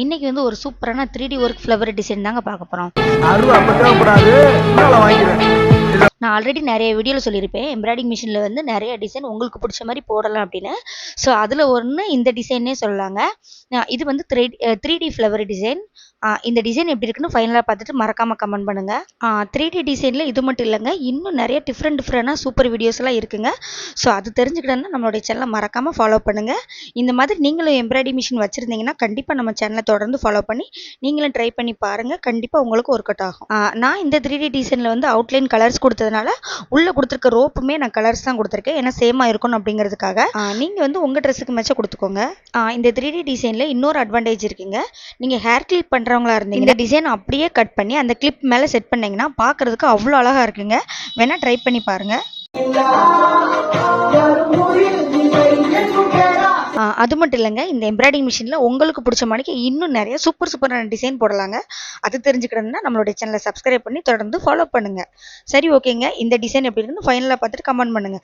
இன்னைக்கு வந்து ஒரு சூப்பரான 3D ஒர்க் ஃப்ளவர் டிசைன் தாங்க பார்க்க போகிறோம். நான் ஆல்ரெடி நிறைய வீடியோவில் சொல்லியிருப்பேன், எம்ப்ராய்டிங் மிஷினில் வந்து நிறைய டிசைன் உங்களுக்கு பிடிச்ச மாதிரி போடலாம் அப்படின்னு. ஸோ அதில் ஒன்று இந்த டிசைன்னே சொல்லலாங்க. இது வந்து 3D ஃப்ளவர் டிசைன். இந்த டிசைன் எப்படி இருக்குன்னு ஃபைனலாக பார்த்துட்டு மறக்காமல் கமெண்ட் பண்ணுங்கள். 3D டிசைனில் இது மட்டும் இல்லைங்க, இன்னும் நிறைய டிஃப்ரெண்டாக சூப்பர் வீடியோஸ்லாம் இருக்குங்க. ஸோ அது தெரிஞ்சுக்கிட்டோன்னா நம்மளுடைய சேனலை மறக்காமல் ஃபாலோ பண்ணுங்கள். இந்த மாதிரி நீங்களும் எம்ப்ராய்டிங் மிஷின் வச்சுருந்தீங்கன்னா கண்டிப்பாக நம்ம சேனலை தொடர்ந்து ஃபாலோ பண்ணி நீங்களும் ட்ரை பண்ணி பாருங்கள். கண்டிப்பாக உங்களுக்கு ஒர்க் அவுட் ஆகும். நான் இந்த 3D டிசைனில் வந்து அவுட்லைன் கலர்ஸ் கொடுத்ததுனால உள்ளே கொடுத்துருக்க ரோப்புமே நான் கலர்ஸ் தான் கொடுத்துருக்கேன், ஏன்னா சேமாக இருக்கணும் அப்படிங்கிறதுக்காக. நீங்கள் வந்து உங்கள் ட்ரெஸ்ஸுக்கு மேட்சாக கொடுத்துக்கோங்க. இந்த 3D டிசைனில் இன்னொரு அட்வான்டேஜ் இருக்குங்க. நீங்கள் ஹேர் கிளிப் பண்ணுறவங்களா இருந்தீங்க, இந்த டிசைன் அப்படியே கட் பண்ணி அந்த கிளிப் மேலே செட் பண்ணிங்கன்னா பார்க்குறதுக்கு அவ்வளோ அழகாக இருக்குங்க. வேணால் ட்ரை பண்ணி பாருங்கள். அது மட்டும் இல்லைங்க, இந்த எம்ப்ராய்டிங் மிஷினில் உங்களுக்கு பிடிச்ச மாதிரிக்கு இன்னும் நிறைய சூப்பரான டிசைன் போடலாங்க. அது தெரிஞ்சுக்கணும்னா நம்மளுடைய சேனலை சப்ஸ்கிரைப் பண்ணி தொடர்ந்து ஃபாலோ பண்ணுங்கள். சரி, ஓகேங்க. இந்த டிசைன் எப்படி இருக்குன்னு ஃபைனலாக பார்த்துட்டு கமெண்ட் பண்ணுங்கள்.